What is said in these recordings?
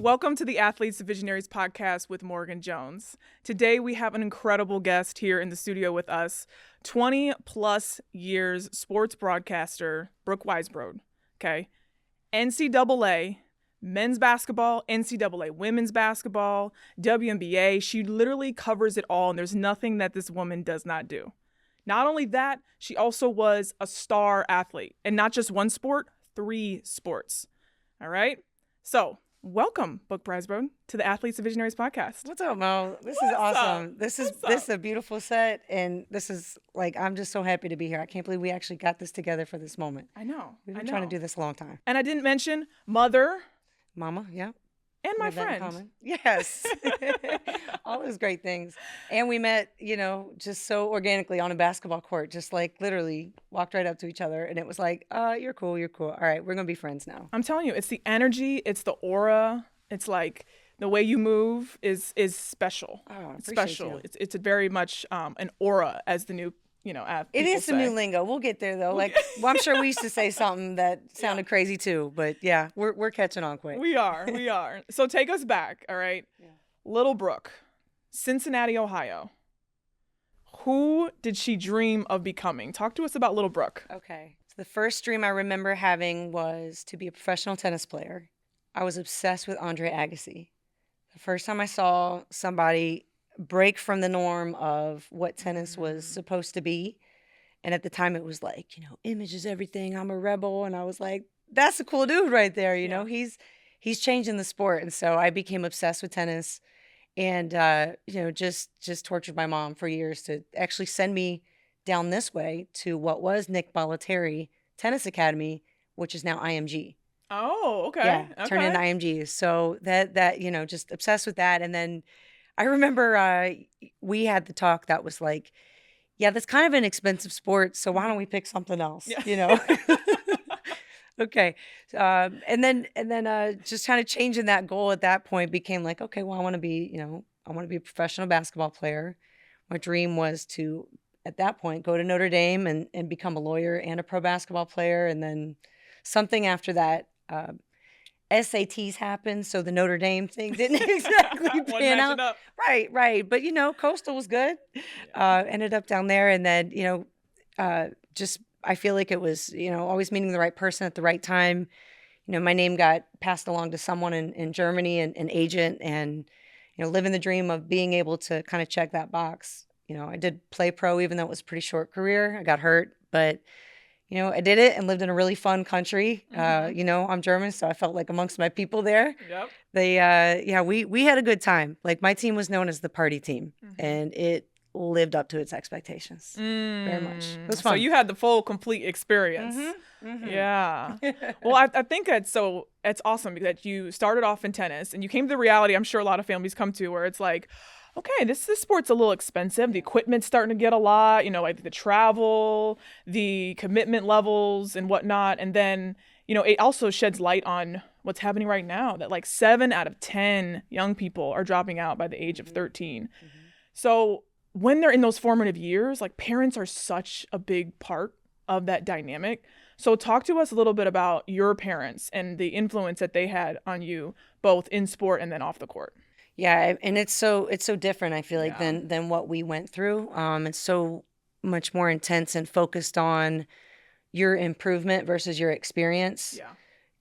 Welcome to the Athletes Visionaries podcast with Morgan Jones. Today we have an incredible guest here in the studio with us, 20 plus years sports broadcaster, Brooke Weisbrod. Okay. NCAA, men's basketball, NCAA women's basketball, WNBA. She literally covers it all, and there's nothing that this woman does not do. Not only that, she also was a star athlete, and not just one sport, 3 sports. All right. So welcome, Brooke Weisbrod, to the Athletes and Visionaries podcast. What's up, Mo? This is awesome. This is a beautiful set, and this is like, I'm just so happy to be here. I can't believe we actually got this together for this moment. I know. We've been trying to do this a long time. And I didn't mention mother, Mama, yeah. and my friend. Yes. All those great things. And we met, just so organically on a basketball court, just like literally walked right up to each other. And it was like, you're cool. All right, we're going to be friends now. I'm telling you, it's the energy, it's the aura. It's like the way you move is special. Oh, it's special. You. It's a very much an aura, as the new, it is some new lingo. We'll get there though. I'm sure we used to say something that sounded crazy too, but yeah, we're catching on quick. We are. So take us back, all right? Yeah. Little Brooke, Cincinnati, Ohio. Who did she dream of becoming? Talk to us about Little Brooke. Okay. So the first dream I remember having was to be a professional tennis player. I was obsessed with Andre Agassi. The first time I saw somebody break from the norm of what tennis was supposed to be. And at the time it was like, image is everything. I'm a rebel. And I was like, that's a cool dude right there. He's changing the sport. And so I became obsessed with tennis and, just tortured my mom for years to actually send me down this way to what was Nick Bollettieri Tennis Academy, which is now IMG. Oh, okay. Yeah, okay. Turned into IMG. So that just obsessed with that. And then I remember we had the talk that was like, yeah, that's kind of an expensive sport, so why don't we pick something else? Yeah. Okay. And then just kind of changing that goal at that point became like, okay, well, I want to be a professional basketball player. My dream was to, at that point, go to Notre Dame and become a lawyer and a pro basketball player. And then something after that, SATs happened, so the Notre Dame thing didn't exactly pan out. Right. But, Coastal was good. Yeah. Ended up down there. And then, I feel like it was, always meeting the right person at the right time. My name got passed along to someone in Germany, an agent, and, living the dream of being able to kind of check that box. I did play pro, even though it was a pretty short career. I got hurt, but I did it and lived in a really fun country. Mm-hmm. I'm German, so I felt like amongst my people there. Yep. We had a good time. Like, my team was known as the party team, and it lived up to its expectations very much. It was fun. So you had the full, complete experience. Mm-hmm. Yeah. Well, I think it's awesome that you started off in tennis and you came to the reality I'm sure a lot of families come to where it's like, okay, this sport's a little expensive. The equipment's starting to get a lot, like the travel, the commitment levels and whatnot. And then, it also sheds light on what's happening right now, that like 7 out of 10 young people are dropping out by the age of 13. Mm-hmm. So when they're in those formative years, like, parents are such a big part of that dynamic. So talk to us a little bit about your parents and the influence that they had on you, both in sport and then off the court. Yeah, and it's so different, I feel like, than what we went through. It's so much more intense and focused on your improvement versus your experience. Yeah.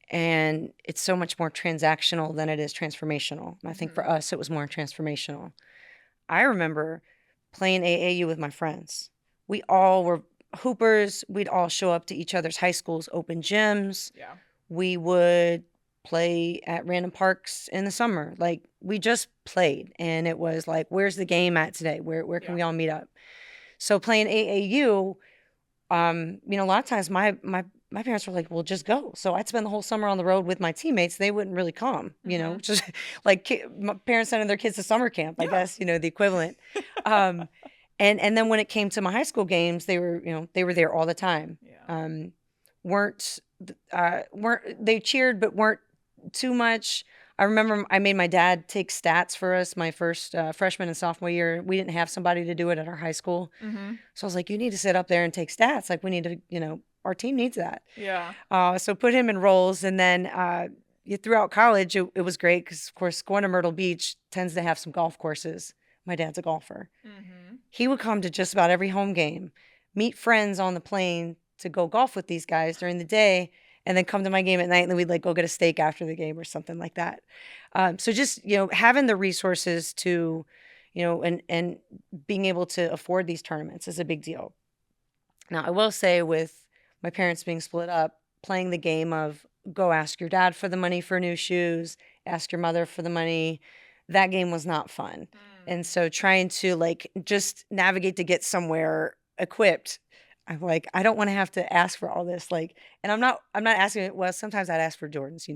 And it's so much more transactional than it is transformational. And I think for us, it was more transformational. I remember playing AAU with my friends. We all were hoopers. We'd all show up to each other's high schools' open gyms. Yeah. We would play at random parks in the summer. Like, we just played, and it was like, where's the game at today? Where can we all meet up? So playing AAU, a lot of times my parents were like, well, just go. So I'd spend the whole summer on the road with my teammates. They wouldn't really come, just like my parents sending their kids to summer camp, I guess, the equivalent. And then when it came to my high school games, they were there all the time. Yeah. They cheered, but weren't too much. I remember I made my dad take stats for us my first freshman and sophomore year. We didn't have somebody to do it at our high school. Mm-hmm. So I was like, you need to sit up there and take stats. Like, we need to, our team needs that. Yeah. So put him in roles. And then throughout college, it was great because, of course, going to Myrtle Beach tends to have some golf courses. My dad's a golfer. Mm-hmm. He would come to just about every home game, meet friends on the plane to go golf with these guys during the day, and then come to my game at night, and then we'd like go get a steak after the game or something like that. So just, having the resources to, and being able to afford these tournaments is a big deal. Now, I will say, with my parents being split up, playing the game of go ask your dad for the money for new shoes, ask your mother for the money, that game was not fun. And so trying to like just navigate to get somewhere equipped, I'm like, I don't want to have to ask for all this. Like, and I'm not asking, well, sometimes I'd ask for Jordans,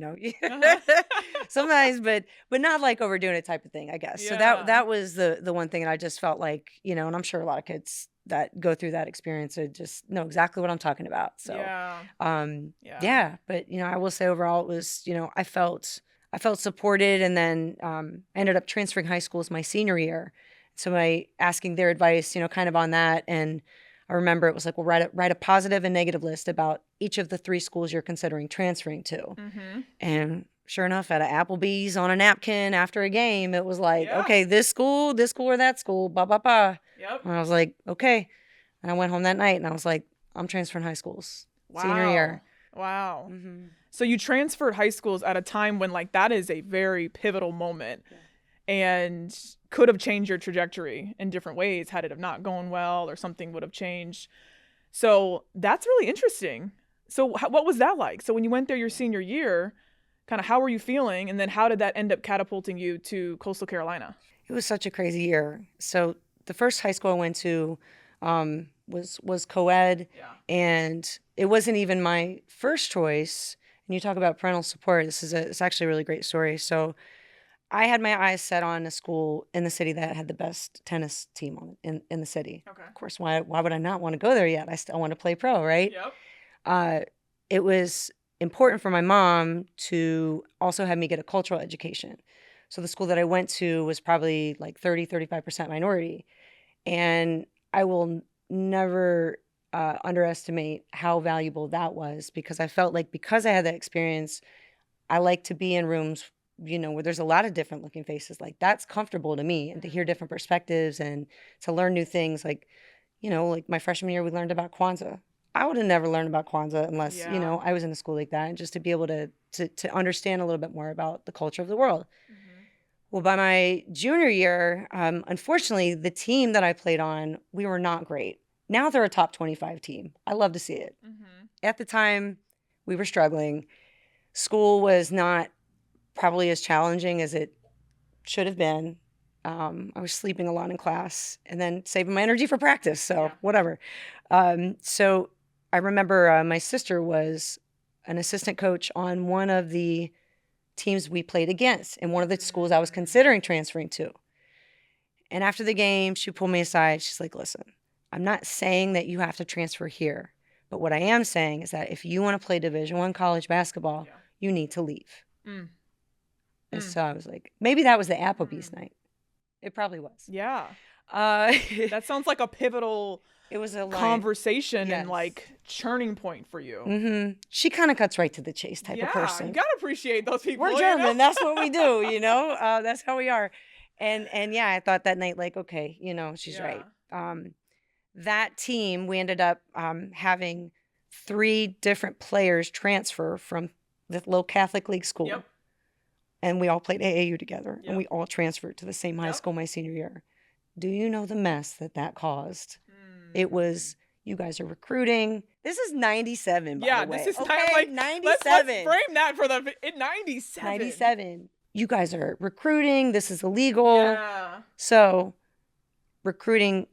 sometimes, but not like overdoing it type of thing, I guess. Yeah. So that was the one thing. And I just felt like, and I'm sure a lot of kids that go through that experience would just know exactly what I'm talking about. So, yeah. But, I will say overall it was, I felt supported, and then I ended up transferring high schools my senior year. So asking their advice, kind of on that. And I remember it was like, well, write a positive and negative list about each of the 3 schools you're considering transferring to. Mm-hmm. And sure enough, at an Applebee's on a napkin after a game, it was like, okay, this school or that school, blah, blah, blah. Yep. And I was like, okay. And I went home that night and I was like, I'm transferring high schools. Wow. Senior year. Wow. Mm-hmm. So you transferred high schools at a time when like that is a very pivotal moment and could have changed your trajectory in different ways had it have not gone well or something would have changed. So that's really interesting. So what was that like? So when you went there your senior year, kind of how were you feeling? And then how did that end up catapulting you to Coastal Carolina? It was such a crazy year. So the first high school I went to was co-ed, and it wasn't even my first choice. And you talk about parental support. It's actually a really great story. So I had my eyes set on a school in the city that had the best tennis team in the city. Okay. Of course, why would I not want to go there yet? I still want to play pro, right? Yep. It was important for my mom to also have me get a cultural education. So the school that I went to was probably like 35% minority. And I will never underestimate how valuable that was, because I felt like because I had that experience, I like to be in rooms, where there's a lot of different looking faces. Like that's comfortable to me, and to hear different perspectives and to learn new things. Like, like my freshman year, we learned about Kwanzaa. I would have never learned about Kwanzaa unless, I was in a school like that, and just to be able to understand a little bit more about the culture of the world. Mm-hmm. Well, by my junior year, unfortunately, the team that I played on, we were not great. Now they're a top 25 team. I love to see it. Mm-hmm. At the time, we were struggling. School was not probably as challenging as it should have been. I was sleeping a lot in class and then saving my energy for practice. So whatever. So I remember my sister was an assistant coach on one of the teams we played against in one of the schools I was considering transferring to. And after the game, she pulled me aside. She's like, listen, I'm not saying that you have to transfer here, but what I am saying is that if you want to play Division I college basketball, you need to leave. Mm. And so I was like, maybe that was the Applebee's night. It probably was. Yeah. That sounds like a pivotal it was a conversation and like churning point for you. Mm-hmm. She kind of cuts right to the chase type of person. You gotta appreciate those people. We're German. That's what we do, that's how we are. And I thought that night, like, okay, she's right. That team, we ended up having 3 different players transfer from the low Catholic League school. Yep. And we all played AAU together. Yep. And we all transferred to the same high school my senior year. Do you know the mess that caused? It was, you guys are recruiting. This is 97, by the way. This is okay? 97. Let's frame that for in 97. 97. You guys are recruiting. This is illegal. Yeah. So recruiting,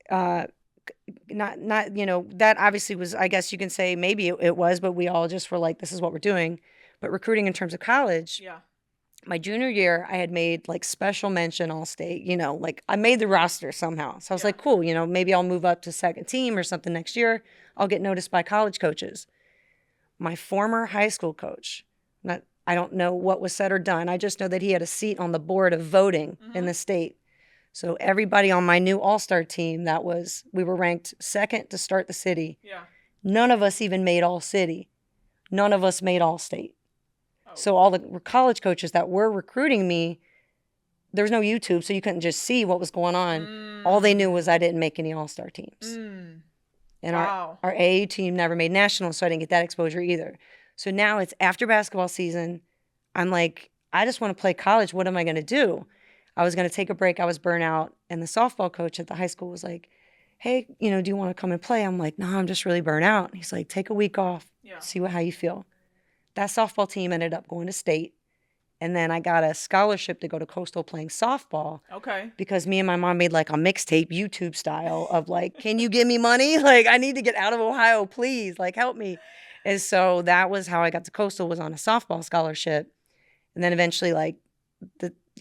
not that obviously was, I guess you can say maybe it was, but we all just were like, this is what we're doing. But recruiting in terms of college. Yeah. My junior year, I had made like special mention All-State, like I made the roster somehow. So I was like, cool, maybe I'll move up to second team or something next year. I'll get noticed by college coaches. My former high school coach, I don't know what was said or done. I just know that he had a seat on the board of voting in the state. So everybody on my new All-Star team, we were ranked second to start the city. Yeah. None of us even made All-City. None of us made All-State. So all the college coaches that were recruiting me, there was no YouTube, so you couldn't just see what was going on. All they knew was I didn't make any all-star teams. And our AAU team never made nationals, so I didn't get that exposure either. So now it's after basketball season. I'm like, I just want to play college. What am I going to do? I was going to take a break. I was burnt out. And the softball coach at the high school was like, hey, do you want to come and play? I'm like, no, I'm just really burnt out. He's like, take a week off, see how you feel. That softball team ended up going to state. And then I got a scholarship to go to Coastal playing softball. Okay. Because me and my mom made like a mixtape, YouTube style, of like, can you give me money? Like, I need to get out of Ohio, please. Like, help me. And so that was how I got to Coastal, was on a softball scholarship. And then eventually, like,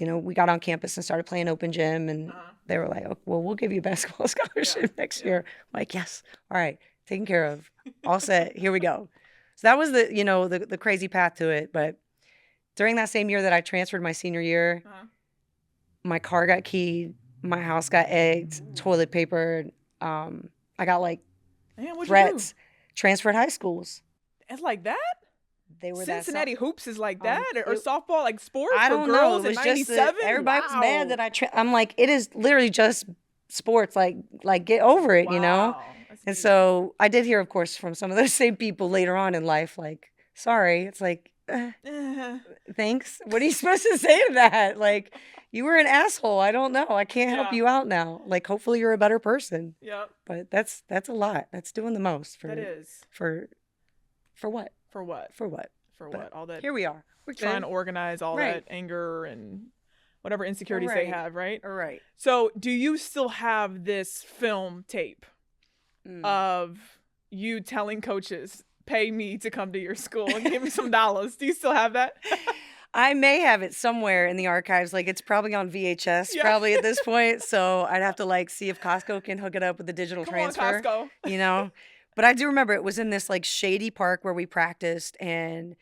we got on campus and started playing open gym. And they were like, oh, well, we'll give you a basketball scholarship next year. I'm like, yes. All right. Taken care of. All set. Here we go. So that was the crazy path to it. But during that same year that I transferred my senior year, my car got keyed, my house got egged, toilet paper. I got like threats, transferred high schools. It's like that? They were Cincinnati hoops is like that, or softball, like sports I for don't girls know. It was in just '97. Everybody was mad that I'm like, it is literally just sports. Like get over it, And so I did hear, of course, from some of those same people later on in life, like, sorry. It's like, thanks. What are you supposed to say to that? Like, you were an asshole. I don't know. I can't help you out now. Like, hopefully you're a better person. Yep. But that's a lot. That's doing the most. That is. For what? For what? For what? For what? All that. Here we are. We're trying to organize all that anger and whatever insecurities they have, right? All right. So do you still have this film tape of you telling coaches, pay me to come to your school and give me some dollars? Do you still have that? I may have it somewhere in the archives. Like, it's probably on VHS probably at this point. So I'd have to like see if Costco can hook it up with the digital transfer. On, Costco. But I do remember it was in this like shady park where we practiced, and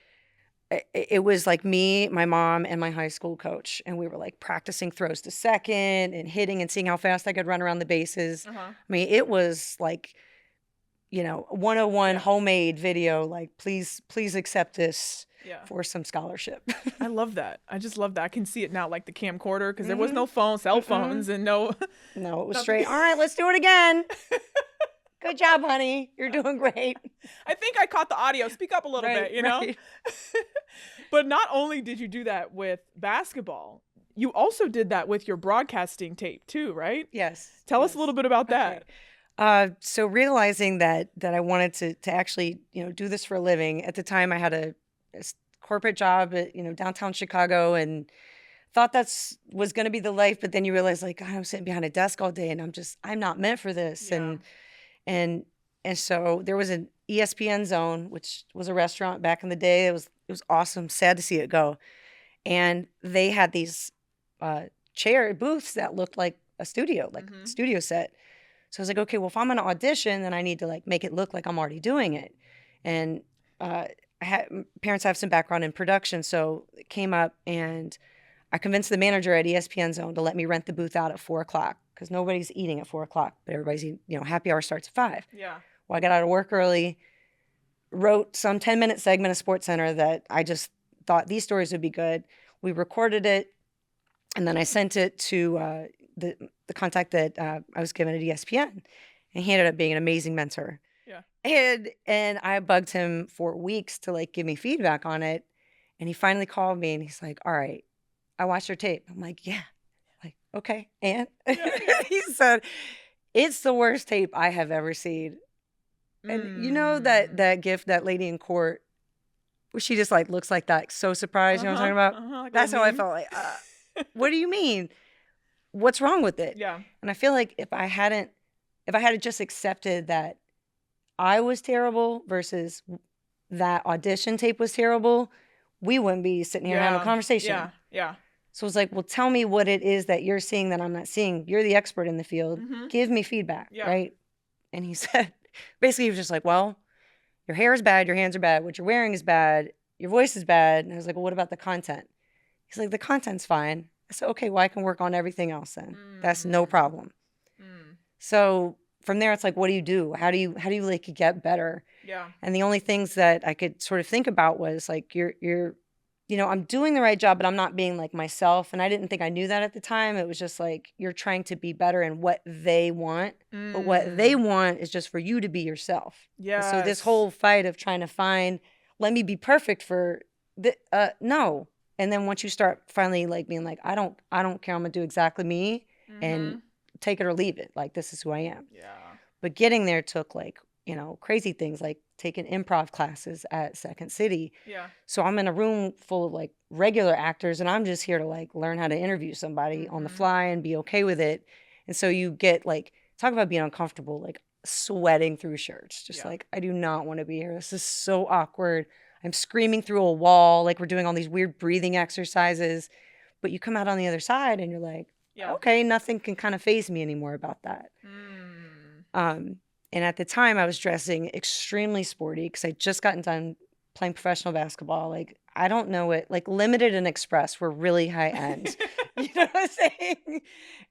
it was like me, my mom, and my high school coach. And we were like practicing throws to second and hitting and seeing how fast I could run around the bases. I mean, it was like, 101 homemade video. Like, please accept this for some scholarship. I love that. I just love that. I can see it now, like the camcorder, because there was no cell phones, and no, it was straight. All right, let's do it again. Good job, honey. You're doing great. I think I caught the audio. Speak up a little bit, Right. But not only did you do that with basketball, you also did that with your broadcasting tape too, right? Yes. Tell us a little bit about that. So realizing that I wanted to actually, do this for a living. At the time, I had a corporate job at, downtown Chicago, and thought was going to be the life. But then you realize, like, God, I'm sitting behind a desk all day, and I'm not meant for this. Yeah. And so there was an ESPN Zone, which was a restaurant back in the day. It was awesome. Sad to see it go. And they had these chair booths that looked like a studio, like a studio set. So I was like, okay, well, if I'm going to audition, then I need to like make it look like I'm already doing it. And parents have some background in production, so it came up, and I convinced the manager at ESPN Zone to let me rent the booth out at 4:00, because nobody's eating at 4:00, but everybody's eating, happy hour starts at 5. Yeah. Well, I got out of work early, wrote some 10-minute segment of SportsCenter that I just thought these stories would be good. We recorded it, and then I sent it to the contact that I was given at ESPN, and he ended up being an amazing mentor. Yeah. And I bugged him for weeks to like give me feedback on it, and he finally called me, and he's like, "All right, I watched your tape." I'm like, "Yeah." Like, okay, and he said, "It's the worst tape I have ever seen." And that gift, that lady in court, where she just like looks like that, so surprised. You know what I'm talking about? Like that's how I felt. Like, what do you mean? What's wrong with it? Yeah. And I feel like if I had just accepted that I was terrible versus that audition tape was terrible, we wouldn't be sitting here having a conversation. Yeah. Yeah. So it's like, well, tell me what it is that you're seeing that I'm not seeing. You're the expert in the field. Give me feedback, right? And he said, basically, he was just like, well, your hair is bad, your hands are bad, what you're wearing is bad, your voice is bad. And I was like, well, what about the content? He's like, the content's fine. I said, okay, well, I can work on everything else then. That's no problem. So from there, it's like, what do you do? How do you like get better? Yeah. And the only things that I could sort of think about was like, you're you know, I'm doing the right job, but I'm not being like myself. And I didn't think I knew that at the time. It was just like, you're trying to be better in what they want, but what they want is just for you to be yourself. And so this Yes. whole fight of trying to find, let me be perfect for no. And then once you start finally like being like, I don't care. I'm gonna do exactly me and take it or leave it. Like, this is who I am. Yeah. But getting there took like, you know, crazy things like taking improv classes at Second City. Yeah. So I'm in a room full of like regular actors and I'm just here to like learn how to interview somebody on the fly and be okay with it. And so you get like, talk about being uncomfortable, like sweating through shirts. Just like, I do not want to be here. This is so awkward. I'm screaming through a wall. Like, we're doing all these weird breathing exercises. But you come out on the other side and you're like, okay, nothing can kind of faze me anymore about that. And at the time, I was dressing extremely sporty because I just gotten done playing professional basketball. Like, I don't know it. Like, Limited and Express were really high end. You know what I'm saying?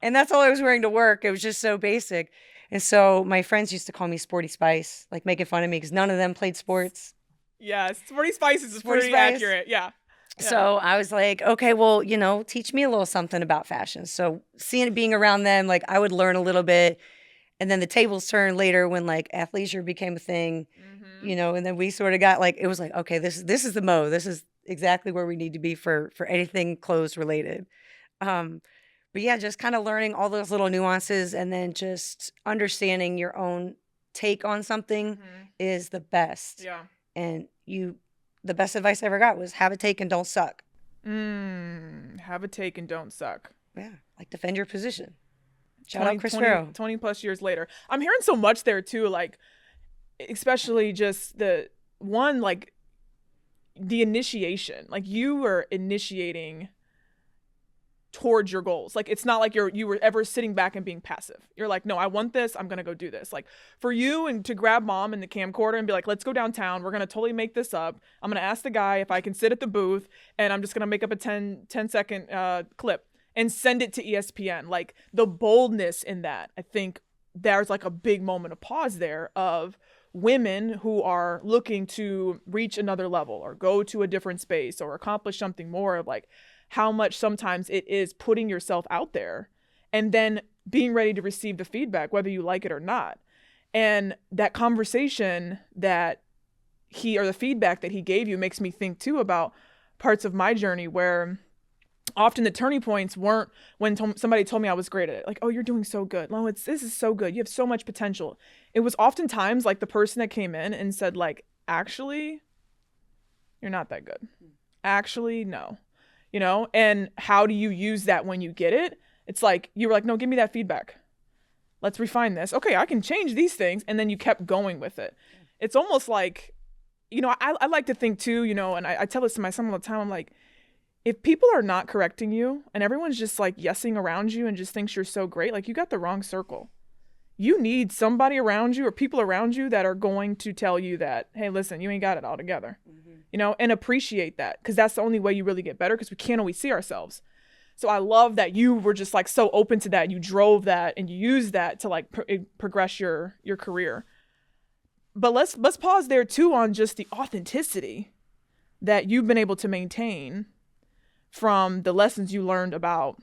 And that's all I was wearing to work. It was just so basic. And so my friends used to call me Sporty Spice, like making fun of me because none of them played sports. Yeah, Sporty Spice is pretty accurate. Yeah. So I was like, okay, well, you know, teach me a little something about fashion. So being around them, like, I would learn a little bit. And then the tables turned later when like athleisure became a thing, you know, and then we sort of got like, it was like, okay, this is the mode. This is exactly where we need to be for anything clothes related. But yeah, just kind of learning all those little nuances and then just understanding your own take on something is the best. Yeah. And the best advice I ever got was have a take and don't suck. Have a take and don't suck. Yeah. Like, defend your position. Shout out Chris Farrow. 20 plus years later. I'm hearing so much there too, like, especially just the one, like, the initiation. Like, you were initiating towards your goals. Like, it's not like you were ever sitting back and being passive. You're like, no, I want this. I'm going to go do this. Like, for you and to grab mom in the camcorder and be like, let's go downtown. We're going to totally make this up. I'm going to ask the guy if I can sit at the booth and I'm just going to make up a 10-second clip and send it to ESPN. Like, the boldness in that, I think there's like a big moment of pause there of women who are looking to reach another level or go to a different space or accomplish something more, of like how much sometimes it is putting yourself out there and then being ready to receive the feedback, whether you like it or not. And that conversation that the feedback that he gave you makes me think too about parts of my journey where often the turning points weren't when somebody told me I was great at it. Like, oh, you're doing so good. No, this is so good. You have so much potential. It was oftentimes like the person that came in and said, like, actually, you're not that good. Actually, no. You know, and how do you use that when you get it? It's like, you were like, no, give me that feedback. Let's refine this. Okay, I can change these things. And then you kept going with it. It's almost like, you know, I like to think too, you know, and I tell this to my son all the time. I'm like, if people are not correcting you and everyone's just like yesing around you and just thinks you're so great, like, you got the wrong circle. You need somebody around you or people around you that are going to tell you that, hey, listen, you ain't got it all together, you know, and appreciate that, because that's the only way you really get better, because we can't always see ourselves. So I love that you were just like so open to that. You drove that and you used that to like progress your career. But let's pause there too on just the authenticity that you've been able to maintain from the lessons you learned about,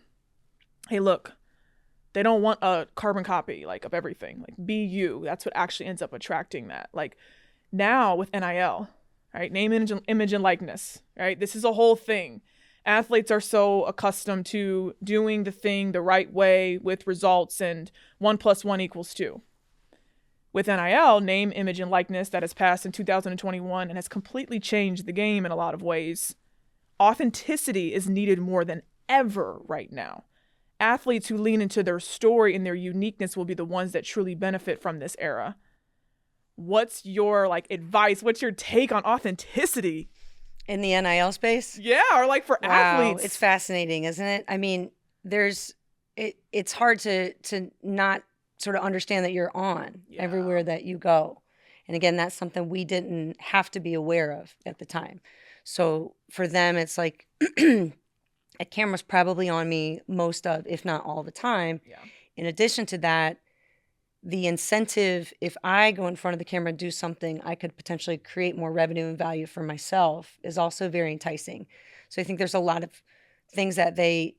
hey, look, they don't want a carbon copy, like, of everything. Like, be you. That's what actually ends up attracting that. Like, now with NIL, right? Name, image, and likeness, right? This is a whole thing. Athletes are so accustomed to doing the thing the right way with results and 1 + 1 = 2. With NIL, name, image, and likeness, that has passed in 2021 and has completely changed the game in a lot of ways. Authenticity is needed more than ever right now. Athletes who lean into their story and their uniqueness will be the ones that truly benefit from this era. What's your like advice? What's your take on authenticity in the NIL space? Yeah, or like for athletes. It's fascinating, isn't it? I mean, it's hard to not sort of understand that you're on everywhere that you go. And again, that's something we didn't have to be aware of at the time. So for them, it's like a camera's probably on me most of, if not all the time. Yeah. In addition to that, the incentive, if I go in front of the camera and do something, I could potentially create more revenue and value for myself, is also very enticing. So I think there's a lot of things that they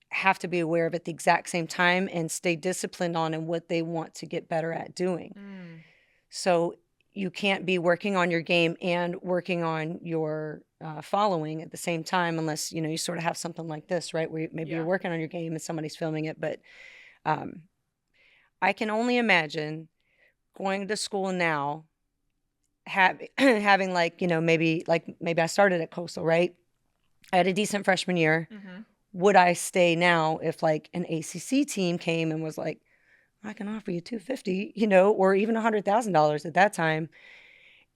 have to be aware of at the exact same time and stay disciplined on and what they want to get better at doing. So you can't be working on your game and working on your following at the same time, unless, you know, you sort of have something like this, right? Where maybe you're working on your game and somebody's filming it. But I can only imagine going to school now, having like, you know, maybe I started at Coastal, right? I had a decent freshman year. Would I stay now if like an ACC team came and was like, I can offer you $250, you know, or even $100,000 at that time?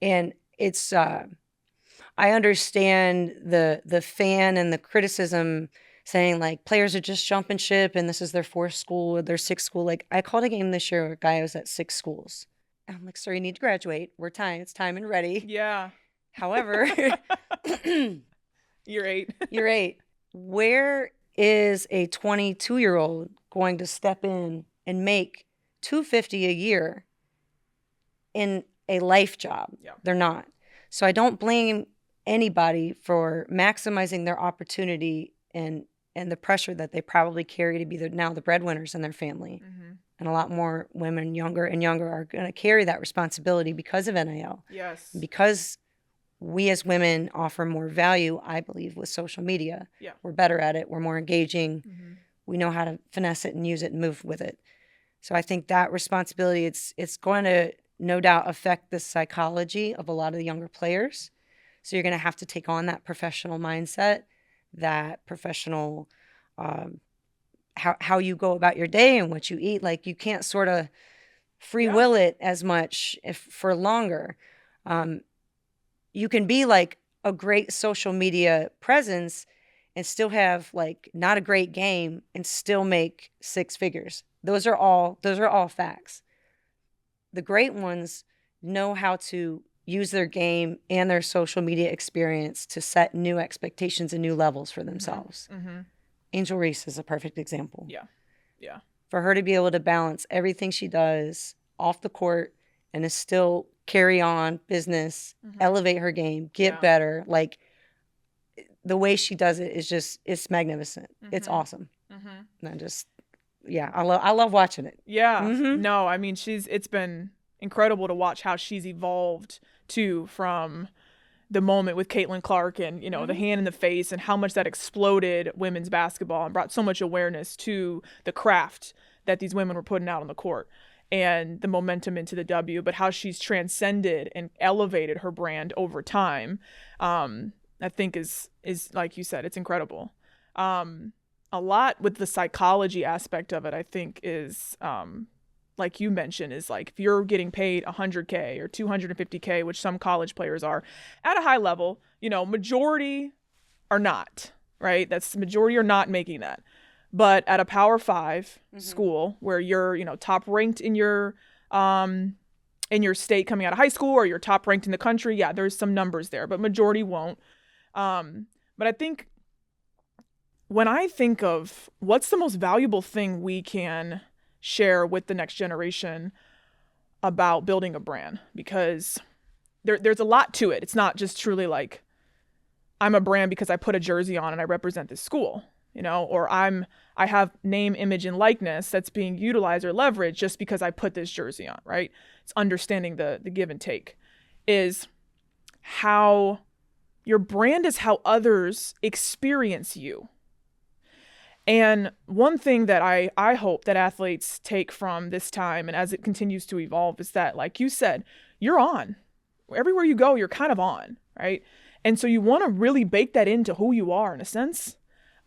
And it's, I understand the fan and the criticism saying like players are just jumping ship and this is their fourth school or their sixth school. Like I called a game this year, a guy was at 6 schools. And I'm like, sir, you need to graduate. It's time and ready. Yeah. However, you're 8. You're 8. Where is a 22-year-old going to step in and make $250 a year in a life job? Yeah. They're not. So I don't blame anybody for maximizing their opportunity and the pressure that they probably carry to be now the breadwinners in their family. And a lot more women, younger and younger, are going to carry that responsibility because of NIL. Yes. Because we as women offer more value, I believe, with social media. Yeah. We're better at it. We're more engaging. We know how to finesse it and use it and move with it. So I think that responsibility, it's going to no doubt affect the psychology of a lot of the younger players. So you're going to have to take on that professional mindset, that professional, how you go about your day and what you eat. Like you can't sort of free will it as much for longer. You can be like a great social media presence and still have like not a great game and still make 6 figures. Those are all facts. The great ones know how to use their game and their social media experience to set new expectations and new levels for themselves. Angel Reese is a perfect example. Yeah. For her to be able to balance everything she does off the court and to still carry on business, elevate her game, get better. Like the way she does it is it's magnificent. It's awesome. And I love watching it. Yeah. No, I mean, it's been incredible to watch how she's evolved too, from the moment with Caitlin Clark and, you know, the hand in the face, and how much that exploded women's basketball and brought so much awareness to the craft that these women were putting out on the court and the momentum into the W, but how she's transcended and elevated her brand over time, I think is like you said, it's incredible. A lot with the psychology aspect of it, I think is, like you mentioned, is like if you're getting paid $100K or $250K, which some college players are at a high level, you know, majority are not, right? That's majority are not making that. But at a Power 5 school where you're, you know, top ranked in your state coming out of high school, or you're top ranked in the country, yeah, there's some numbers there, but majority won't. But I think when I think of what's the most valuable thing we can share with the next generation about building a brand, because there's a lot to it. It's not just truly like I'm a brand because I put a jersey on and I represent this school, you know, or I have name, image, and likeness that's being utilized or leveraged just because I put this jersey on, right? It's understanding the give and take. Is how your brand is how others experience you. And one thing that I hope that athletes take from this time, and as it continues to evolve, is that, like you said, you're on. Everywhere you go, you're kind of on, right? And so you want to really bake that into who you are, in a sense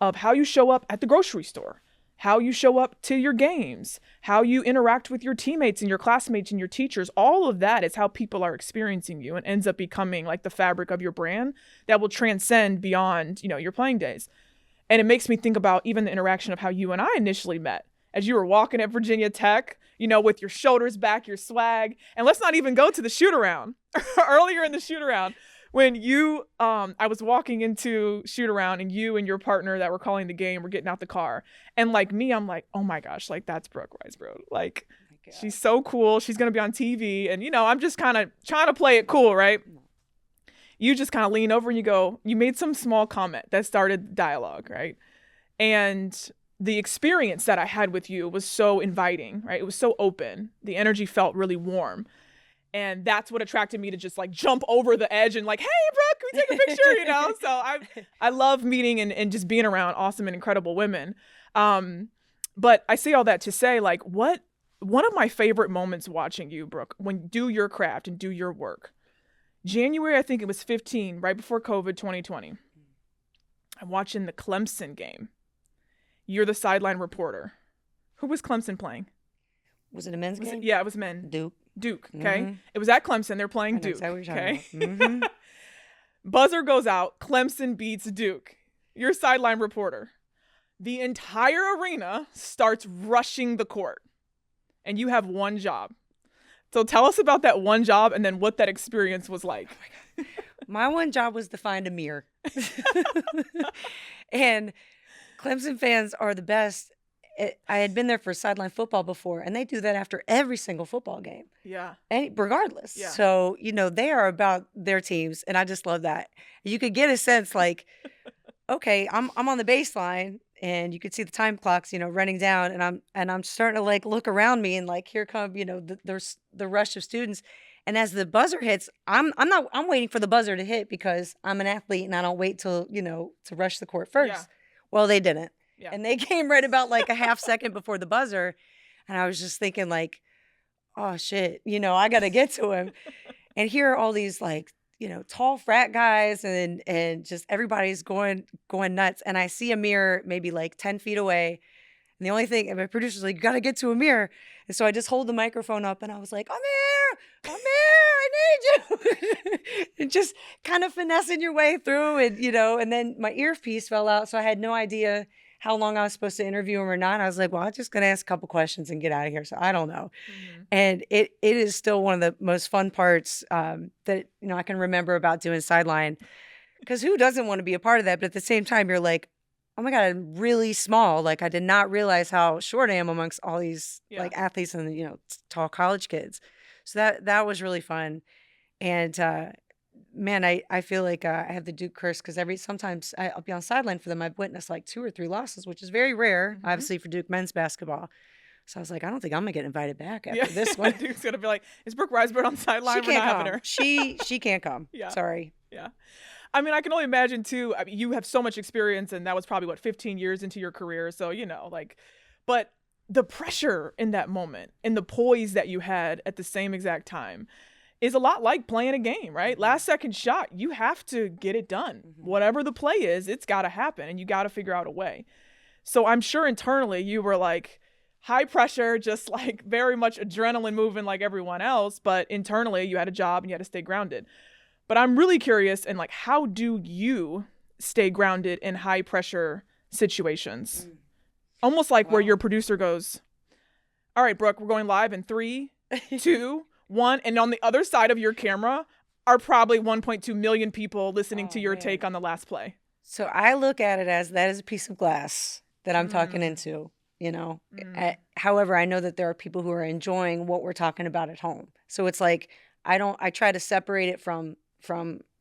of how you show up at the grocery store, how you show up to your games, how you interact with your teammates and your classmates and your teachers. All of that is how people are experiencing you, and ends up becoming like the fabric of your brand that will transcend beyond, you know, your playing days. And it makes me think about even the interaction of how you and I initially met, as you were walking at Virginia Tech, you know, with your shoulders back, your swag. And let's not even go to the shoot around. Earlier in the shoot around, when you, I was walking into shoot around, and you and your partner that were calling the game were getting out the car. And like me, I'm like, oh my gosh, like that's Brooke Weisbrod. Like, she's so cool. She's going to be on TV. And, you know, I'm just kind of trying to play it cool, right? you just kind of lean over and you made some small comment that started dialogue, right? And the experience that I had with you was so inviting, right? It was so open. The energy felt really warm. And that's what attracted me to just like jump over the edge and like, hey, Brooke, can we take a picture? So I love meeting and just being around awesome and incredible women. But I say all that to say, like, one of my favorite moments watching you, Brooke, when you do your craft and do your work, January, I think it was 15, right before COVID 2020. I'm watching the Clemson game. You're the sideline reporter. Who was Clemson playing? Was it a men's game? Yeah, it was men. Duke. Okay. Mm-hmm. It was at Clemson. They're playing Duke. Okay. Mm-hmm. Buzzer goes out. Clemson beats Duke. You're a sideline reporter. The entire arena starts rushing the court. And you have one job. So tell us about that one job and then what that experience was like. Oh my God. My one job was to find a mirror. And Clemson fans are the best. I had been there for sideline football before, and they do that after every single football game. Yeah. And regardless. Yeah. So, they are about their teams, and I just love that. You could get a sense like, okay, I'm on the baseline, and you could see the time clocks, running down, and I'm starting to like look around me, and like here come, the rush of students. And as the buzzer hits, I'm waiting for the buzzer to hit because I'm an athlete and I don't wait till, to rush the court first. Yeah. Well, they didn't. Yeah. And they came right about like a half second before the buzzer. And I was just thinking like, oh shit, I got to get to him. And here are all these like, tall frat guys and just everybody's going nuts. And I see a mirror maybe like 10 feet away. And the only thing, and my producer's like, you got to get to a mirror. And so I just hold the microphone up and I was like, Amir, I need you. And just kind of finessing your way through. And then my earpiece fell out. So I had no idea how long I was supposed to interview him or not. I was like, well, I'm just going to ask a couple questions and get out of here. So I don't know. Mm-hmm. And it is still one of the most fun parts that, I can remember about doing sideline. Because who doesn't want to be a part of that? But at the same time, you're like, oh my God, I'm really small. Like I did not realize how short I am amongst all these like athletes and, tall college kids. So that was really fun. And man, I feel like I have the Duke curse because sometimes I'll be on sideline for them. I've witnessed like 2 or 3 losses, which is very rare, obviously for Duke men's basketball. So I was like, I don't think I'm gonna get invited back after this one. Duke's gonna be like, is Brooke Weisbrod on sideline? She can't come. She can't come. Yeah. Sorry. Yeah. I mean, I can only imagine too. I mean, you have so much experience, and that was probably 15 years into your career. So but the pressure in that moment and the poise that you had at the same exact time is a lot like playing a game, right? Mm-hmm. Last second shot, you have to get it done. Mm-hmm. Whatever the play is, it's got to happen, and you got to figure out a way. So I'm sure internally you were like high pressure, just like very much adrenaline moving like everyone else, but internally you had a job and you had to stay grounded. But I'm really curious, and like, how do you stay grounded in high pressure situations? Almost like where your producer goes, all right, Brooke, we're going live in 3, 2, 1. And on the other side of your camera are probably 1.2 million people listening to your take on the last play. So I look at it as that is a piece of glass that I'm talking into, However, I know that there are people who are enjoying what we're talking about at home. So it's like, I try to separate it from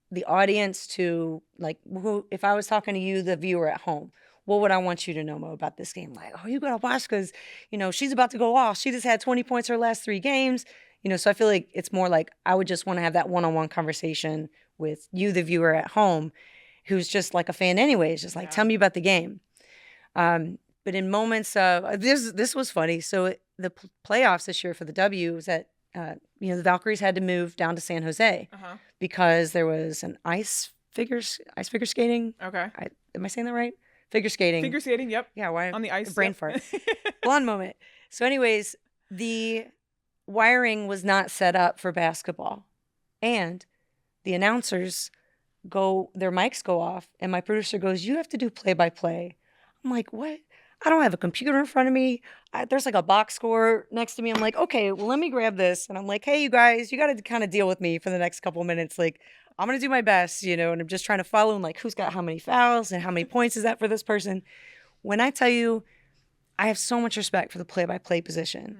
the audience to like, if I was talking to you, the viewer at home, what would I want you to know about this game? Like, oh, you got to watch because, she's about to go off. She just had 20 points her last 3 games. So I feel like it's more like I would just want to have that one-on-one conversation with you, the viewer at home, who's just like a fan anyways, just like, tell me about the game. But in moments of, this was funny. So the playoffs this year for the W was that, the Valkyries had to move down to San Jose because there was an ice figure skating. Okay. Am I saying that right? Figure skating. Figure skating, yep. Yeah, why on the ice. Brain fart. Blonde moment. So anyways, the wiring was not set up for basketball. And the announcers their mics go off, and my producer goes, you have to do play-by-play. I'm like, what? I don't have a computer in front of me. There's like a box score next to me. I'm like, okay, well, let me grab this. And I'm like, hey, you guys, you got to kind of deal with me for the next couple of minutes. Like, I'm going to do my best, and I'm just trying to follow and like, who's got how many fouls and how many points is that for this person? When I tell you, I have so much respect for the play-by-play position.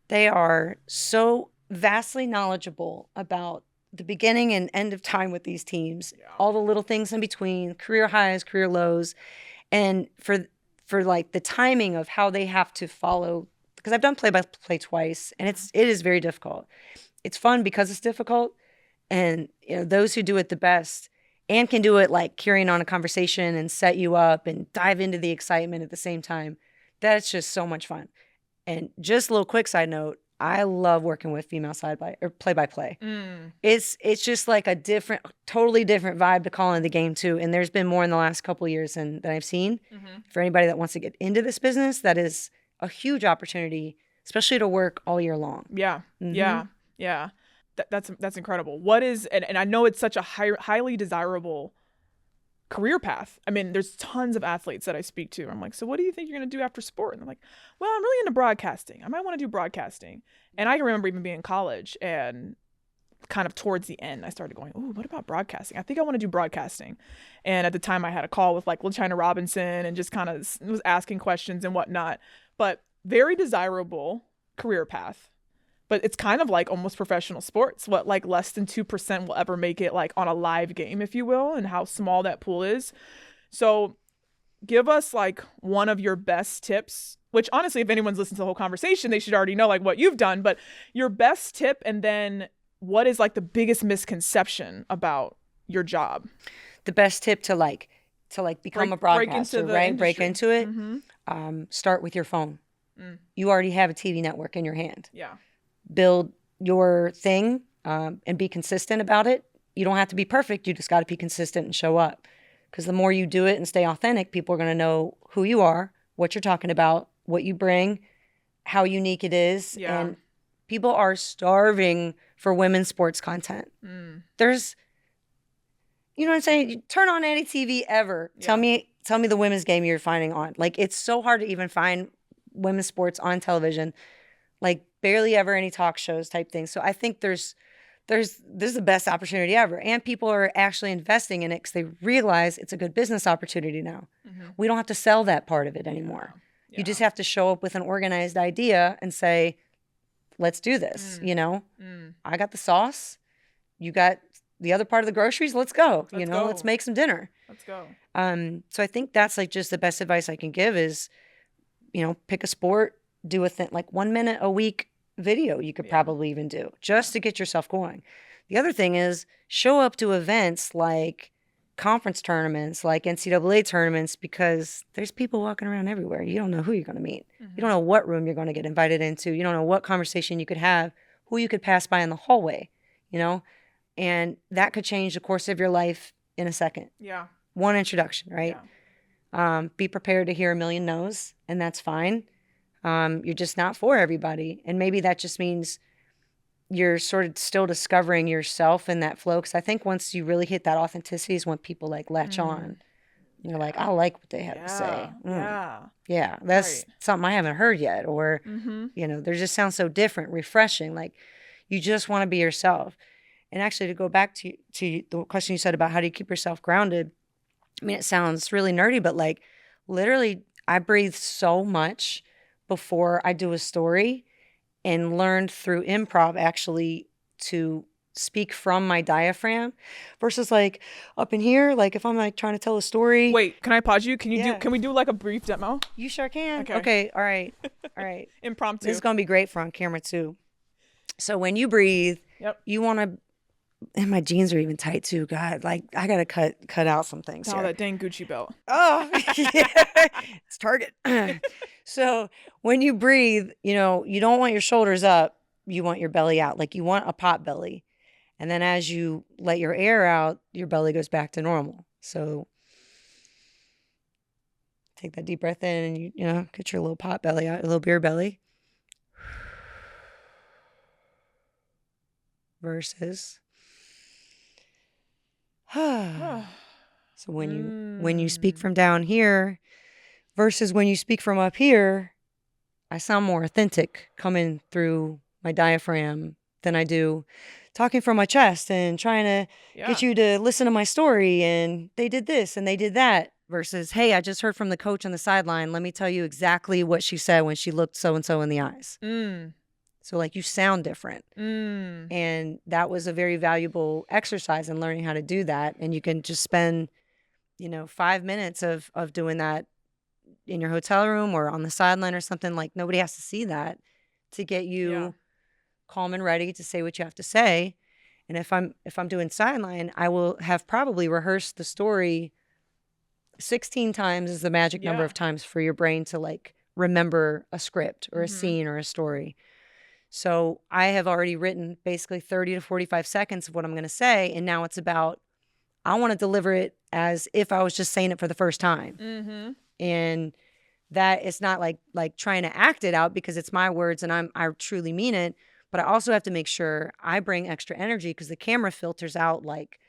They are so vastly knowledgeable about the beginning and end of time with these teams, Yeah. all the little things in between, career highs, career lows, and for like the timing of how they have to follow, because I've done play-by-play twice, and it is very difficult. It's fun because it's difficult, and those who do it the best and can do it like carrying on a conversation and set you up and dive into the excitement at the same time, that's just so much fun. And just a little quick side note, I love working with female play-by-play. It's just like a totally different vibe to call in the game too. And there's been more in the last couple of years than I've seen. For anybody that wants to get into this business, that is a huge opportunity, especially to work all year long. Yeah, yeah. That's incredible. What is, and I know it's such a highly desirable career path. I mean, there's tons of athletes that I speak to. I'm like, so what do you think you're going to do after sport? And they're like, well, I'm really into broadcasting. I might want to do broadcasting. And I can remember even being in college and kind of towards the end, I started going, oh, what about broadcasting? I think I want to do broadcasting. And at the time I had a call with like LaChina Robinson and just kind of was asking questions and whatnot. But very desirable career path. But it's kind of like almost professional sports. What, like less than 2% will ever make it like on a live game, if you will, and how small that pool is. So give us like one of your best tips, which honestly, if anyone's listened to the whole conversation, they should already know like what you've done, but your best tip, and then what is like the biggest misconception about your job? The best tip to become a broadcaster, right? Break into it. Start with your phone. You already have a TV network in your hand. Yeah. Build your thing and be consistent about it. You don't have to be perfect. You just got to be consistent and show up. Because the more you do it and stay authentic, people are going to know who you are, what you're talking about, what you bring, how unique it is. Yeah. And people are starving for women's sports content. There's, you know what I'm saying? You turn on any TV ever. Yeah. Tell me the women's game you're finding on. Like, it's so hard to even find women's sports on television. Like, barely ever any talk shows type thing. So I think this is the best opportunity ever. And people are actually investing in it because they realize it's a good business opportunity now. We don't have to sell that part of it anymore. Yeah. You just have to show up with an organized idea and say, let's do this. I got the sauce. You got the other part of the groceries. Let's go. Let's make some dinner. Let's go. So I think that's like just the best advice I can give is, pick a sport, do a thing, like 1 minute a week video you could probably even do just to get yourself going. The other thing is show up to events like conference tournaments, like NCAA tournaments, because there's people walking around everywhere. You don't know who you're going to meet. You don't know what room you're going to get invited into. You don't know what conversation you could have, who you could pass by in the hallway, and that could change the course of your life in a second. Yeah. One introduction, right? Yeah. Be prepared to hear a million no's, and that's fine. You're just not for everybody. And maybe that just means you're sort of still discovering yourself in that flow. Because I think once you really hit that authenticity is when people like latch on. You're like, I like what they have to say. Yeah, that's something I haven't heard yet. Or, they just sound so different, refreshing. Like, you just want to be yourself. And actually, to go back to the question you said about how do you keep yourself grounded, I mean, it sounds really nerdy, but like literally I breathe so much before I do a story, and learned through improv actually to speak from my diaphragm versus like up in here. Like if I'm like trying to tell a story. Wait, can I pause you? Can we do like a brief demo? You sure can. Okay. All right. Impromptu. This is going to be great for on camera too. So when you breathe, you want to, and my jeans are even tight too. God, like I got to cut out some things. Oh, that dang Gucci belt. Oh, yeah. It's Target. So when you breathe, you don't want your shoulders up. You want your belly out. Like you want a pot belly. And then as you let your air out, your belly goes back to normal. So take that deep breath in and you get your little pot belly out, your little beer belly. Versus. So when you speak from down here versus when you speak from up here, I sound more authentic coming through my diaphragm than I do talking from my chest and trying to get you to listen to my story and they did this and they did that versus, hey, I just heard from the coach on the sideline. Let me tell you exactly what she said when she looked so-and-so in the eyes. So like you sound different. And that was a very valuable exercise in learning how to do that. And you can just spend, 5 minutes of doing that in your hotel room or on the sideline or something. Like nobody has to see that to get you calm and ready to say what you have to say. And if I'm doing sideline, I will have probably rehearsed the story 16 times is the magic number of times for your brain to like remember a script or a scene or a story. So I have already written basically 30 to 45 seconds of what I'm going to say. And now it's about, I want to deliver it as if I was just saying it for the first time. And that it's not like trying to act it out because it's my words and I truly mean it. But I also have to make sure I bring extra energy because the camera filters out like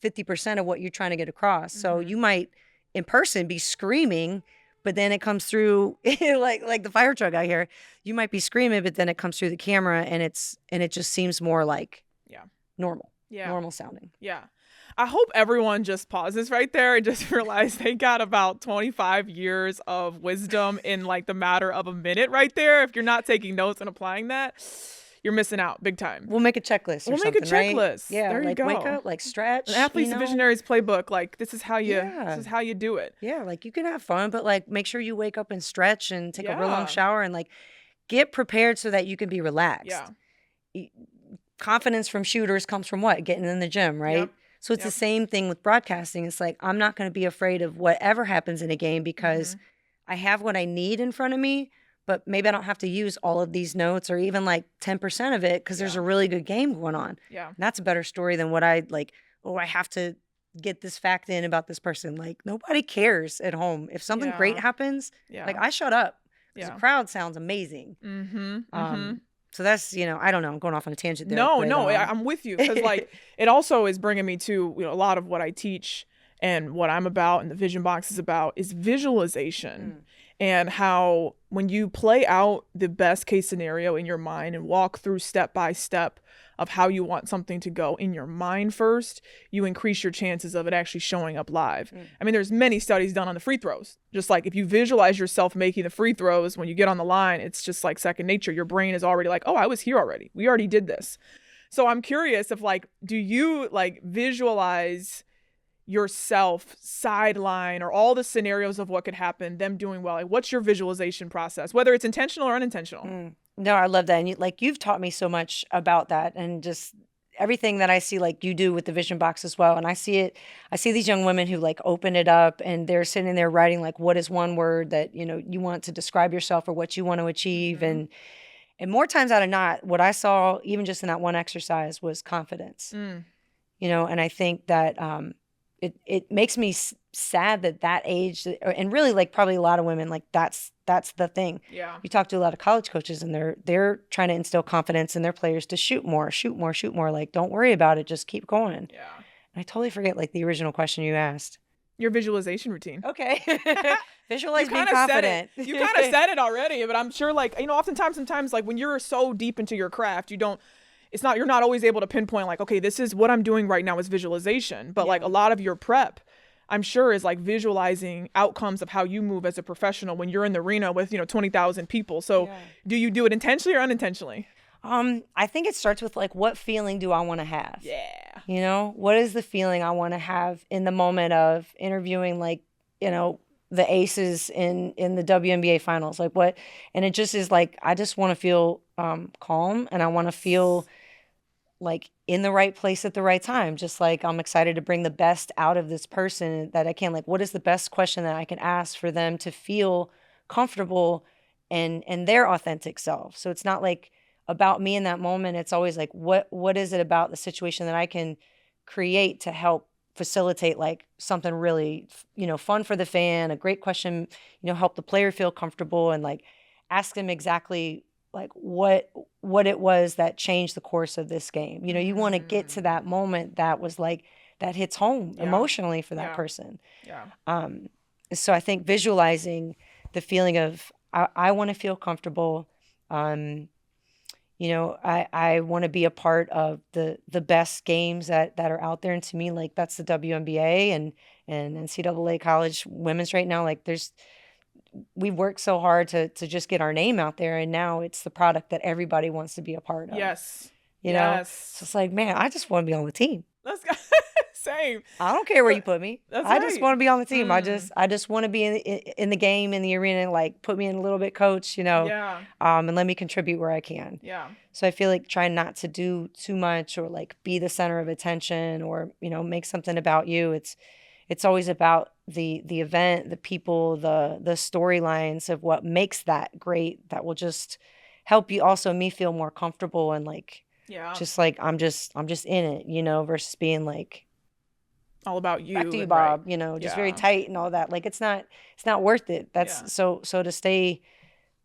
50% of what you're trying to get across. So you might in person be screaming, but then it comes through like the fire truck out here. You might be screaming, but then it comes through the camera and it just seems more like normal. Normal sounding. Yeah. I hope everyone just pauses right there and just realize they got about 25 years of wisdom in like the matter of a minute right there. If you're not taking notes and applying that, you're missing out big time. We'll make a checklist. We'll make a checklist. Right? Yeah, there you go. Wake up, like stretch. An athlete's the Visionaries playbook. Like this is how you do it. Yeah, like you can have fun, but like make sure you wake up and stretch and take a real long shower and like get prepared so that you can be relaxed. Yeah. Confidence from shooters comes from what? Getting in the gym, right? Yep. So it's the same thing with broadcasting. It's like I'm not going to be afraid of whatever happens in a game because I have what I need in front of me. But maybe I don't have to use all of these notes or even like 10% of it because there's a really good game going on. Yeah. And that's a better story than what I like, I have to get this fact in about this person. Like nobody cares at home. If something great happens, like I shut up because the crowd sounds amazing. So that's, I don't know, I'm going off on a tangent there. No, I'm with you because like it also is bringing me to, a lot of what I teach and what I'm about and the Vision Box is about is visualization. And how when you play out the best case scenario in your mind and walk through step by step of how you want something to go in your mind first, you increase your chances of it actually showing up live. I mean, there's many studies done on the free throws. Just like if you visualize yourself making the free throws when you get on the line, it's just like second nature. Your brain is already like, oh, I was here already. We already did this. So I'm curious if like, do you like visualize yourself sideline or all the scenarios of what could happen, them doing well? Like, what's your visualization process, whether it's intentional or unintentional? No, I love that. And you've taught me so much about that and just everything that I see like you do with the Vision Box as well. And I see these young women who like open it up and they're sitting there writing like, what is one word that, you want to describe yourself or what you want to achieve. And more times out of not, what I saw even just in that one exercise was confidence, and I think that, it makes me sad that age, and really like probably a lot of women, like that's the thing. Yeah. You talk to a lot of college coaches and they're trying to instill confidence in their players to shoot more. Like, don't worry about it. Just keep going. Yeah. And I totally forget like the original question you asked. Your visualization routine. Okay. Visualize being confident. You kind of said it already, but I'm sure like, sometimes like when you're so deep into your craft, you're not always able to pinpoint like, okay, this is what I'm doing right now is visualization. But like a lot of your prep, I'm sure is like visualizing outcomes of how you move as a professional when you're in the arena with, 20,000 people. So do you do it intentionally or unintentionally? I think it starts with like, what feeling do I want to have? Yeah. What is the feeling I want to have in the moment of interviewing like, the aces in the WNBA finals? Like what? And it just is like, I just want to feel calm and I want to feel like in the right place at the right time. Just like I'm excited to bring the best out of this person that I can. Like, what is the best question that I can ask for them to feel comfortable and their authentic self? So it's not like about me in that moment. It's always like, what is it about the situation that I can create to help facilitate like something really, fun for the fan, a great question, help the player feel comfortable and like ask them exactly like what it was that changed the course of this game. You want to get to that moment that was like, that hits home emotionally for that person. Yeah. So I think visualizing the feeling of, I want to feel comfortable. I want to be a part of the best games that are out there. And to me, like that's the WNBA and NCAA college women's right now. Like there's we've worked so hard to just get our name out there, and now it's the product that everybody wants to be a part of. Yes. You know? So it's like, man, I just want to be on the team. Let's go. Same. I don't care where you put me. I just want to be on the team. I just want to be in the game, in the arena, like put me in a little bit, coach, you know, and let me contribute where I can. Yeah. So I feel like trying not to do too much or like be the center of attention or, you know, make something about you. It's always about the event, the people, the storylines of what makes that great, that will just help you, also me feel more comfortable and like, just like I'm just in it, you know, versus being like all about you. Back to you, Bob. You know, just very tight and all that. Like it's not worth it. That's so to stay,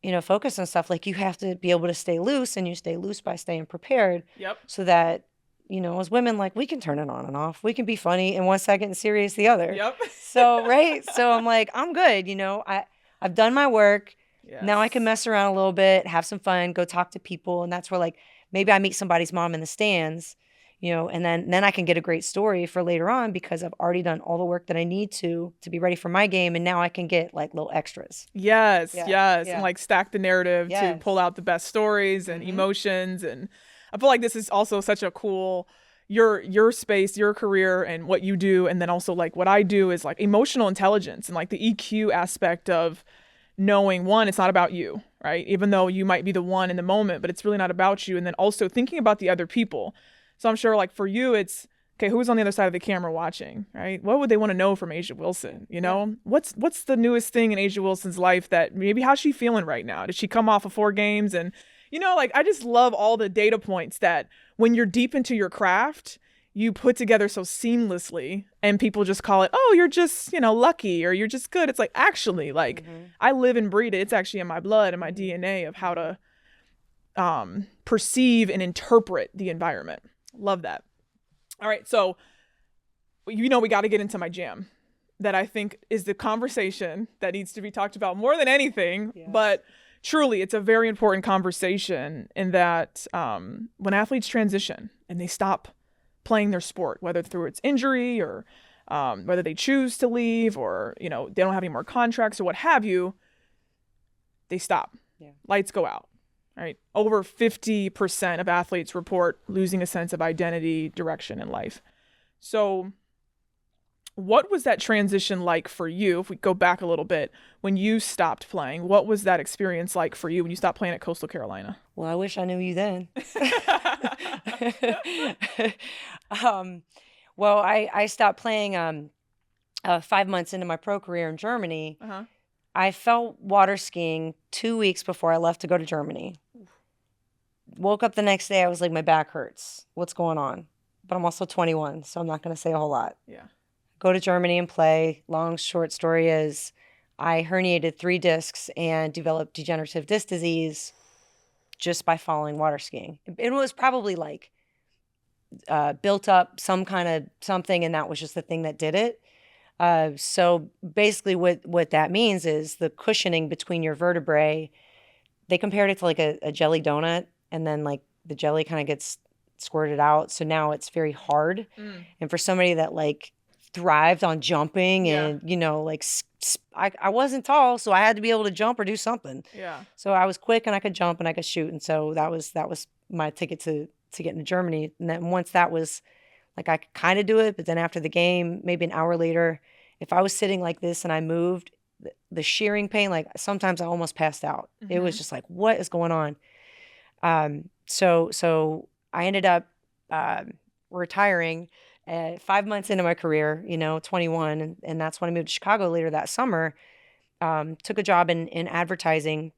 you know, focused on stuff, like you have to be able to stay loose, and you stay loose by staying prepared. Yep. So that, you know, as women, like we can turn it on and off. We can be funny in one second and serious the other. Yep. So so I'm like, I'm good. You know, I've done my work. Yes. Now I can mess around a little bit, have some fun, go talk to people, and that's where like maybe I meet somebody's mom in the stands, you know, and then I can get a great story for later on because I've already done all the work that I need to be ready for my game, and now I can get like little extras. Yes, and like stack the narrative to pull out the best stories and emotions, and I feel like this is also such a cool your space, your career, and what you do, and then also like what I do is like emotional intelligence and like the EQ aspect of knowing, one, it's not about you, right? Even though you might be the one in the moment, but it's really not about you. And then also thinking about the other people. So I'm sure like for you, it's, okay, who's on the other side of the camera watching, right? What would they want to know from A'ja Wilson? You know, what's the newest thing in A'ja Wilson's life that maybe how's she feeling right now? Did she come off of 4 games? And, you know, like I just love all the data points that when you're deep into your craft, you put together so seamlessly, and people just call it, oh, you're just, you know, lucky, or you're just good. It's like, actually, like I live and breathe it. It's actually in my blood and my DNA of how to perceive and interpret the environment. Love that. All right. So, you know, we got to get into my jam that I think is the conversation that needs to be talked about more than anything, but truly it's a very important conversation in that when athletes transition and they stop playing their sport, whether through its injury or whether they choose to leave or, you know, they don't have any more contracts or what have you, they stop. Lights go out, right? Over 50% of athletes report losing a sense of identity, direction in life. So what was that transition like for you? If we go back a little bit, when you stopped playing, what was that experience like for you when you stopped playing at Coastal Carolina? Well, I wish I knew you then. Well, I stopped playing 5 months into my pro career in Germany. I fell water skiing 2 weeks before I left to go to Germany. Woke up the next day, I was like, my back hurts. What's going on? But I'm also 21, so I'm not going to say a whole lot. Go to Germany and play. Long, short story is I herniated 3 discs and developed degenerative disc disease just by falling water skiing. It was probably like built up some kind of something, and that was just the thing that did it. So basically what that means is the cushioning between your vertebrae, they compared it to like a jelly donut, and then like the jelly kind of gets squirted out. So now it's very hard. And for somebody that like thrived on jumping and, you know, like I wasn't tall, so I had to be able to jump or do something. So I was quick and I could jump and I could shoot. And so that was my ticket to get into Germany. And then once that was like, I could kind of do it. But then after the game, maybe an hour later, if I was sitting like this and I moved, the shearing pain, like sometimes I almost passed out. It was just like, what is going on? So I ended up retiring 5 months into my career, you know, 21. And that's when I moved to Chicago later that summer. Took a job in advertising.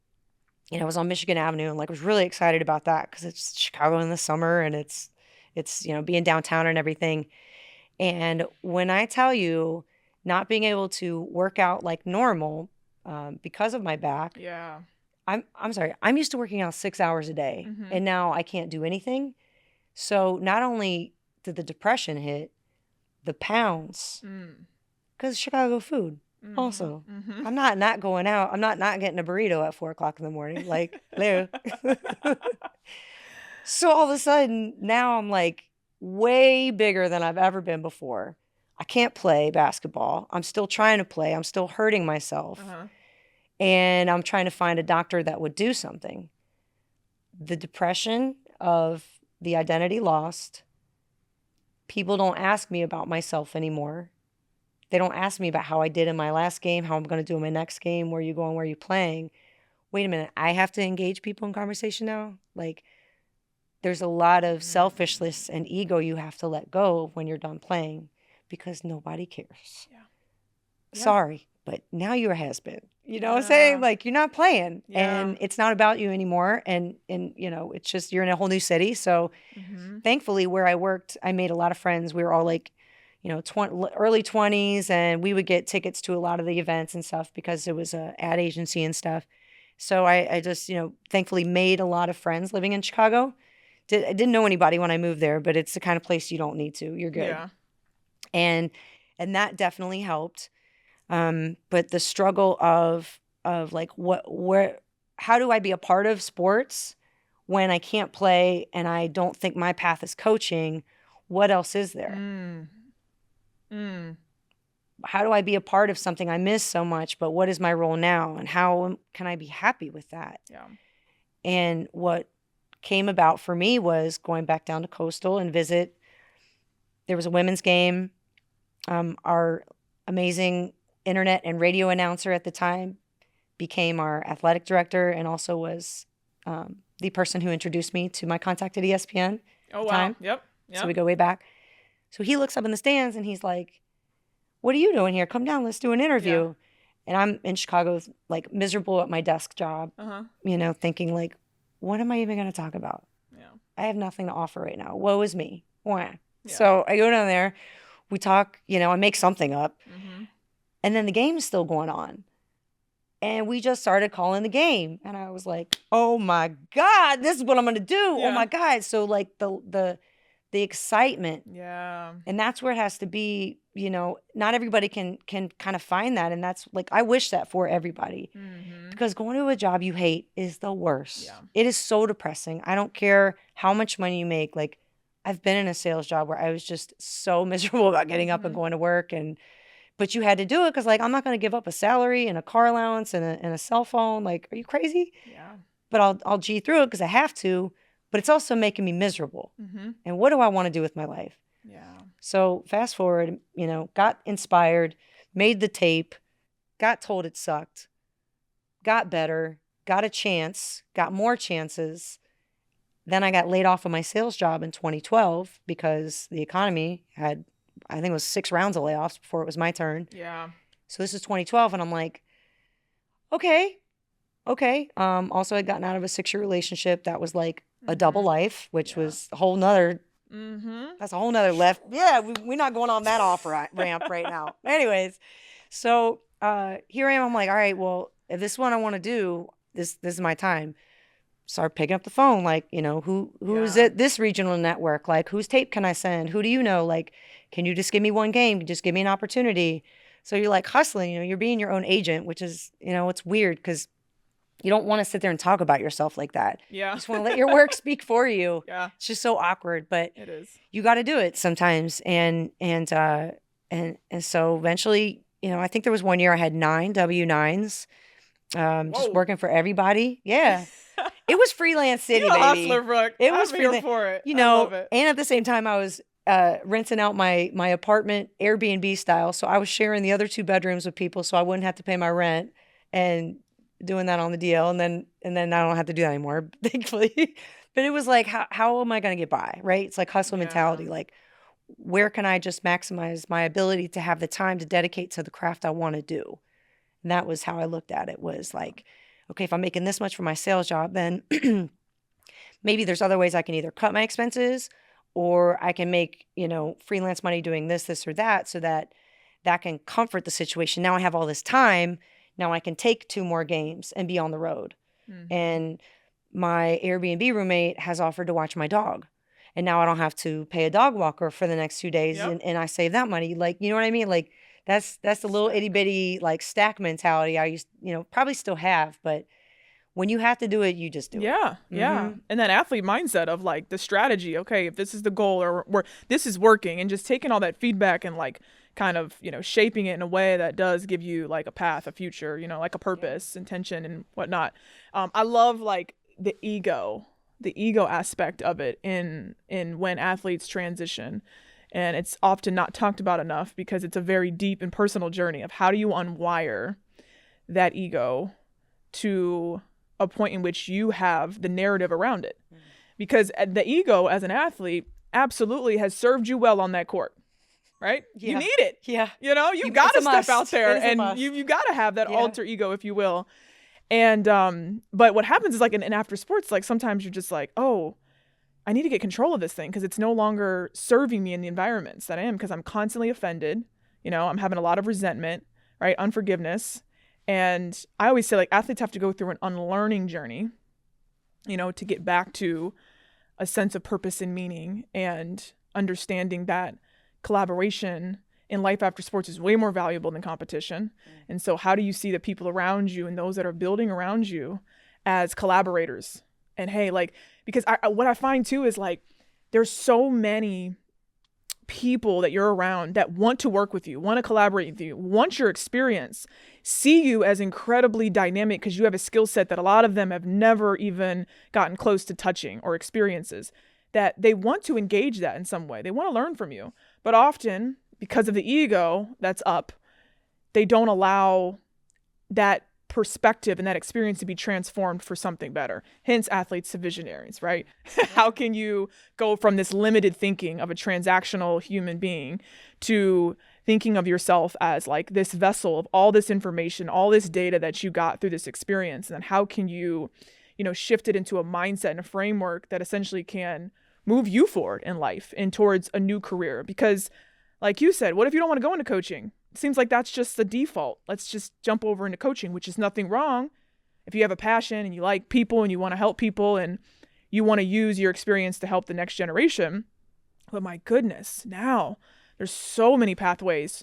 You know, I was on Michigan Avenue and like was really excited about that because it's Chicago in the summer and it's, you know, being downtown and everything. And when I tell you not being able to work out like normal because of my back, I'm sorry, I'm used to working out 6 hours a day and now I can't do anything. So not only did the depression hit, the pounds, because Chicago food. Also, I'm not going out. I'm not getting a burrito at 4:00 in the morning. Like, there. So all of a sudden, now I'm like way bigger than I've ever been before. I can't play basketball. I'm still trying to play. I'm still hurting myself. and I'm trying to find a doctor that would do something. The depression of the identity lost. People don't ask me about myself anymore. They don't ask me about how I did in my last game, how I'm going to do in my next game, where you going, where you playing. Wait a minute, I have to engage people in conversation now? Like, there's a lot of selfishness and ego you have to let go when you're done playing because nobody cares. Yeah. Sorry, but now you're a has-been. You know what I'm saying? Like, you're not playing and it's not about you anymore. And you know, it's just, you're in a whole new city. So thankfully where I worked, I made a lot of friends. We were all like, you know, early 20s, and we would get tickets to a lot of the events and stuff because it was a ad agency and stuff. So I just, you know, thankfully made a lot of friends living in Chicago. I didn't know anybody when I moved there, but it's the kind of place you don't need to. You're good. Yeah. And that definitely helped. But the struggle of like how do I be a part of sports when I can't play and I don't think my path is coaching? What else is there? How do I be a part of something I miss so much, but what is my role now? And how can I be happy with that? Yeah. And what came about for me was going back down to Coastal and visit. There was a women's game. Our amazing internet and radio announcer at the time became our athletic director and also was the person who introduced me to my contact at ESPN. Oh, wow. Yep. So we go way back. So he looks up in the stands and he's like, "What are you doing here? Come down, let's do an interview." Yeah. And I'm in Chicago, like miserable at my desk job, you know, thinking like, what am I even going to talk about? Yeah. I have nothing to offer right now. Woe is me. Wah. Yeah. So I go down there, we talk, you know, I make something up. And then the game is still going on. And we just started calling the game. And I was like, oh my God, this is what I'm going to do. Yeah. Oh my God. So like the excitement. Yeah. And that's where it has to be, you know, not everybody can kind of find that. And that's like, I wish that for everybody because going to a job you hate is the worst. Yeah. It is so depressing. I don't care how much money you make. Like I've been in a sales job where I was just so miserable about getting up and going to work but you had to do it because like, I'm not going to give up a salary and a car allowance and a cell phone. Like, are you crazy? Yeah. But I'll G through it because I have to. But it's also making me miserable. And what do I want to do with my life? Yeah. So fast forward, you know, got inspired, made the tape, got told it sucked, got better, got a chance, got more chances. Then I got laid off of my sales job in 2012 because the economy had, I think it was 6 rounds of layoffs before it was my turn. Yeah. So this is 2012 and I'm like, okay. Also I'd gotten out of a 6-year relationship that was like a double life, which was a whole nother, that's a whole nother left. Yeah, we're not going on that off ramp right now. Anyways, so here I am. I'm like, all right, well, if this is what I want to do, this is my time. Start picking up the phone, like, you know, who is at this regional network? Like, whose tape can I send? Who do you know? Like, can you just give me one game? Just give me an opportunity. So you're like hustling, you know, you're being your own agent, which is, you know, it's weird because you don't want to sit there and talk about yourself like that. Yeah. You just want to let your work speak for you. Yeah. It's just so awkward, but it is. You got to do it sometimes. And so eventually, you know, I think there was one year I had 9 W-9s, just working for everybody. Yeah. It was freelance city, You're a baby. Hustler, Brooke. It was I'm here for it. You know, I love it. And at the same time, I was renting out my apartment Airbnb style. So I was sharing the other 2 bedrooms with people so I wouldn't have to pay my rent and doing that on the DL. And then I don't have to do that anymore, thankfully. But it was like, how am I going to get by, right? It's like hustle mentality. Like, where can I just maximize my ability to have the time to dedicate to the craft I want to do? And that was how I looked at it, was like, okay, if I'm making this much for my sales job, then maybe there's other ways I can either cut my expenses or I can make, you know, freelance money doing this or that, so that can comfort the situation. Now I have all this time. Now I can take 2 more games and be on the road. And my Airbnb roommate has offered to watch my dog. And now I don't have to pay a dog walker for the next 2 days. Yep. And I save that money. Like, you know what I mean? Like, that's the little itty bitty like stack mentality I used, you know, probably still have, but when you have to do it, you just do it. Yeah. Yeah. And that athlete mindset of like the strategy, okay, if this is the goal or this is working, and just taking all that feedback and like kind of, shaping it in a way that does give you like a path, a future, like a purpose, intention and whatnot. I love like the ego aspect of it in when athletes transition. And it's often not talked about enough because it's a very deep and personal journey of how do you unwire that ego to a point in which you have the narrative around it. Because the ego as an athlete absolutely has served you well on that court, right? Yeah. You need it. Yeah. You got to step out there and you got to have that alter ego, if you will. And, but what happens is like in after sports, like sometimes you're just like, oh, I need to get control of this thing because it's no longer serving me in the environments that I am, because I'm constantly offended. I'm having a lot of resentment, right? Unforgiveness. And I always say like athletes have to go through an unlearning journey, to get back to a sense of purpose and meaning and understanding that collaboration in life after sports is way more valuable than competition. And so how do you see the people around you and those that are building around you as collaborators? And hey, like, because what I find too is like, there's so many people that you're around that want to work with you, want to collaborate with you, want your experience, see you as incredibly dynamic because you have a skill set that a lot of them have never even gotten close to touching or experiences, that they want to engage that in some way. They want to learn from you. But often, because of the ego that's up, they don't allow that perspective and that experience to be transformed for something better. Hence athletes to visionaries, right? How can you go from this limited thinking of a transactional human being to thinking of yourself as like this vessel of all this information, all this data that you got through this experience? And then how can you, shift it into a mindset and a framework that essentially can move you forward in life and towards a new career? Because like you said, what if you don't want to go into coaching? It seems like that's just the default. Let's just jump over into coaching, which is nothing wrong. If you have a passion and you like people and you want to help people and you want to use your experience to help the next generation. But my goodness, now there's so many pathways,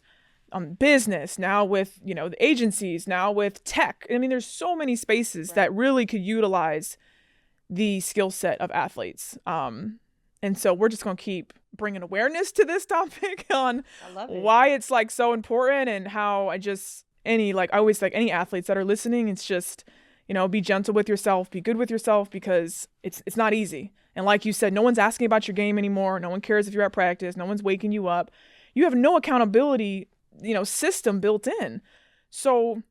business, now with, the agencies, now with tech. I mean, there's so many spaces that really could utilize the skill set of athletes. And so we're just going to keep bringing awareness to this topic on why it's like so important, and how I always like any athletes that are listening, it's just, be gentle with yourself, be good with yourself, because it's not easy. And like you said, no one's asking about your game anymore. No one cares if you're at practice. No one's waking you up. You have no accountability, system built in. So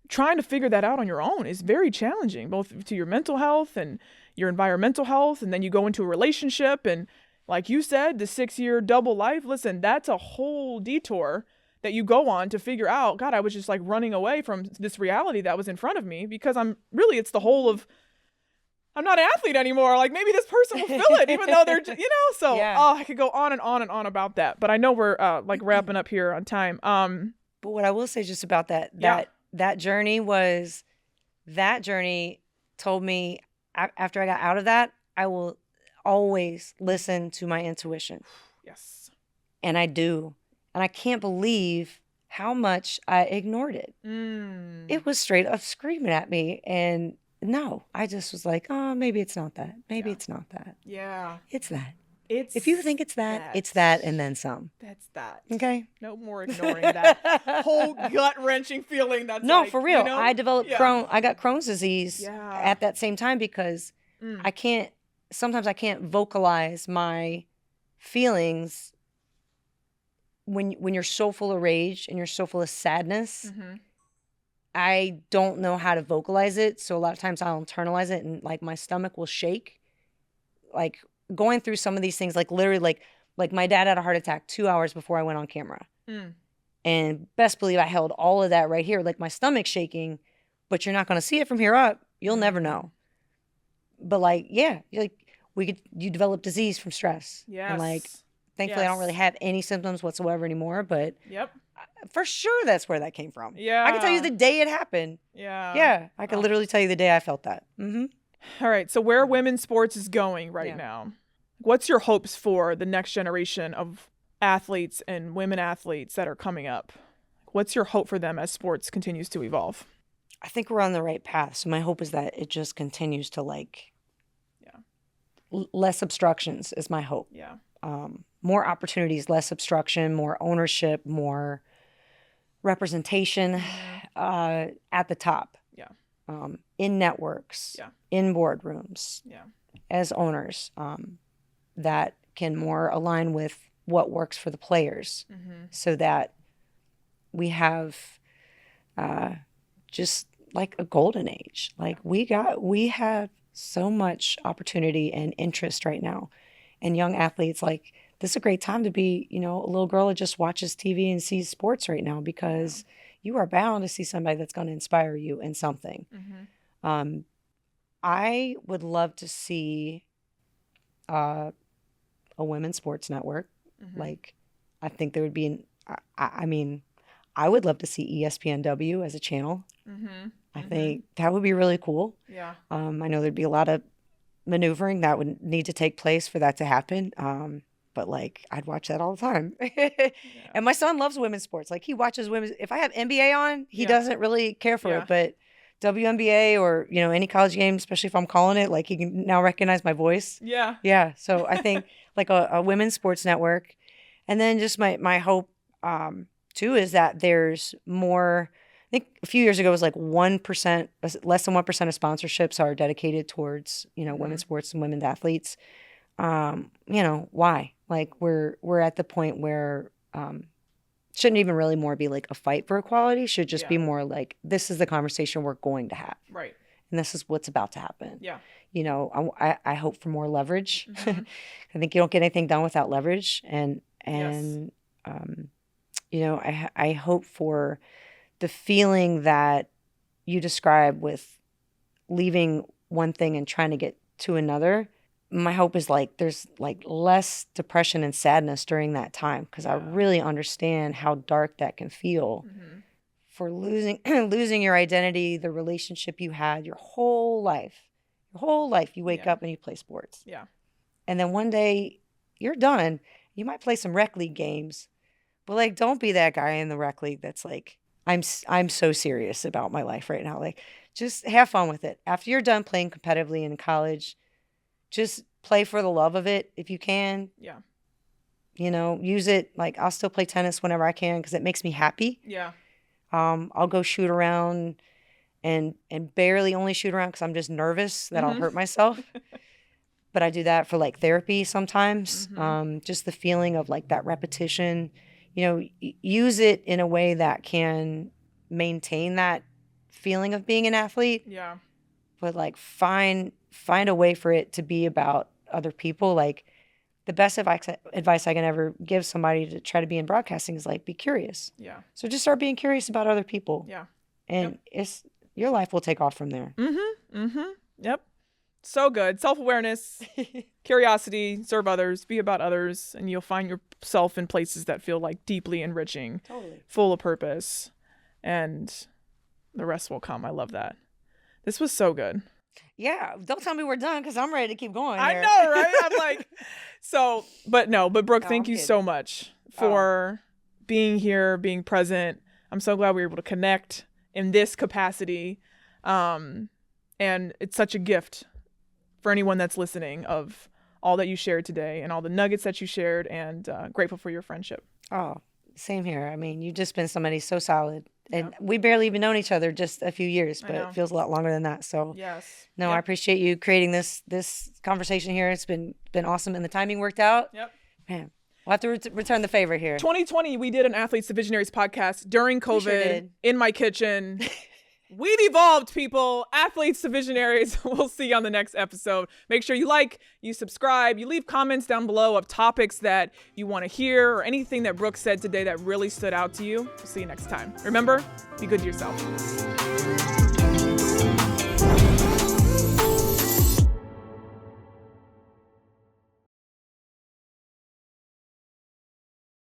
trying to figure that out on your own is very challenging, both to your mental health and your environmental health. And then you go into a relationship, and like you said, the 6-year double life, listen, that's a whole detour that you go on to figure out, God, I was just like running away from this reality that was in front of me, because it's the whole of, I'm not an athlete anymore. Like maybe this person will fill it, even though they're, so, I could go on and on and on about that, but I know we're like wrapping up here on time. But what I will say just about that journey told me after I got out of that, I will always listen to my intuition. Yes. And I do. And I can't believe how much I ignored it. It was straight up screaming at me. And no, I just was like, oh, maybe it's not that. Maybe it's not that. Yeah. It's that. If you think it's that, it's that and then some. That's that. Okay. No more ignoring that whole gut-wrenching feeling. That's no, for real. I developed I got Crohn's disease at that same time, because sometimes I can't vocalize my feelings when you're so full of rage and you're so full of sadness. I don't know how to vocalize it. So a lot of times I'll internalize it, and like my stomach will shake. Like going through some of these things, like literally like my dad had a heart attack 2 hours before I went on camera. And best believe I held all of that right here, like my stomach shaking, but you're not going to see it from here up. You'll never know. But like, you develop disease from stress. Yes. And like, thankfully I don't really have any symptoms whatsoever anymore, but for sure that's where that came from. Yeah. I can tell you the day it happened. Yeah. Yeah. I can literally tell you the day I felt that. All right. So where women's sports is going right now, what's your hopes for the next generation of athletes and women athletes that are coming up? What's your hope for them as sports continues to evolve? I think we're on the right path. So my hope is that it just continues to less obstructions is my hope. Yeah. more opportunities, less obstruction, more ownership, more representation at the top. Yeah. In networks, Yeah. in boardrooms, Yeah. as owners, that can more align with what works for the players, so that we have just like a golden age. Like we have so much opportunity and interest right now, and young athletes, like, this is a great time to be, a little girl that just watches TV and sees sports right now, because you are bound to see somebody that's going to inspire you in something. I would love to see a women's sports network. Like, I think there would be I mean, I would love to see ESPNW as a channel. I think that would be really cool. Yeah. I know there'd be a lot of maneuvering that would need to take place for that to happen. But like, I'd watch that all the time. And my son loves women's sports. Like, he watches women's. If I have NBA on, he doesn't really care for it. But WNBA or, any college game, especially if I'm calling it, like, he can now recognize my voice. Yeah. Yeah. So I think like a women's sports network. And then just my hope, too, is that there's more. I think a few years ago it was like 1%, less than 1% of sponsorships are dedicated towards, women's sports and women's athletes. Why? Like, we're at the point where shouldn't even really more be like a fight for equality. Should just be more like, this is the conversation we're going to have. Right. And this is what's about to happen. Yeah. I hope for more leverage. I think you don't get anything done without leverage. And I hope for the feeling that you describe with leaving one thing and trying to get to another. My hope is like there's like less depression and sadness during that time, because I really understand how dark that can feel for losing your identity, the relationship you had your whole life. You wake up and you play sports. Yeah. And then one day you're done. You might play some rec league games, but like, don't be that guy in the rec league that's like, I'm so serious about my life right now. Like, just have fun with it. After you're done playing competitively in college, just play for the love of it if you can. Yeah. Use it. Like, I'll still play tennis whenever I can because it makes me happy. Yeah. I'll go shoot around and barely only shoot around because I'm just nervous that I'll hurt myself. But I do that for like therapy sometimes. Just the feeling of like that repetition. Use it in a way that can maintain that feeling of being an athlete. Yeah. But like find a way for it to be about other people. Like, the best advice I can ever give somebody to try to be in broadcasting is like, be curious. Yeah. So just start being curious about other people. Yeah. And your life will take off from there. Yep. So good. Self-awareness, curiosity, serve others, be about others, and you'll find yourself in places that feel like deeply enriching, full of purpose, and the rest will come. I love that. This was so good. Yeah. Don't tell me we're done, because I'm ready to keep going I here. know, right? I'm like, but Brooke, thank you so much for being here, being present. I'm so glad we were able to connect in this capacity. And it's such a gift for anyone that's listening, of all that you shared today and all the nuggets that you shared, and grateful for your friendship. Oh, same here. I mean, you've just been somebody so solid. And we barely even known each other just a few years, but it feels a lot longer than that. So yes. No, I appreciate you creating this conversation here. It's been awesome, and the timing worked out. Yep. Man, we'll have to return the favor here. 2020, we did an Athletes to Visionaries podcast during COVID, sure in my kitchen. We've evolved, people. Athletes to Visionaries. We'll see you on the next episode. Make sure you like, you subscribe, you leave comments down below of topics that you want to hear, or anything that Brooke said today that really stood out to you. We'll see you next time. Remember, be good to yourself.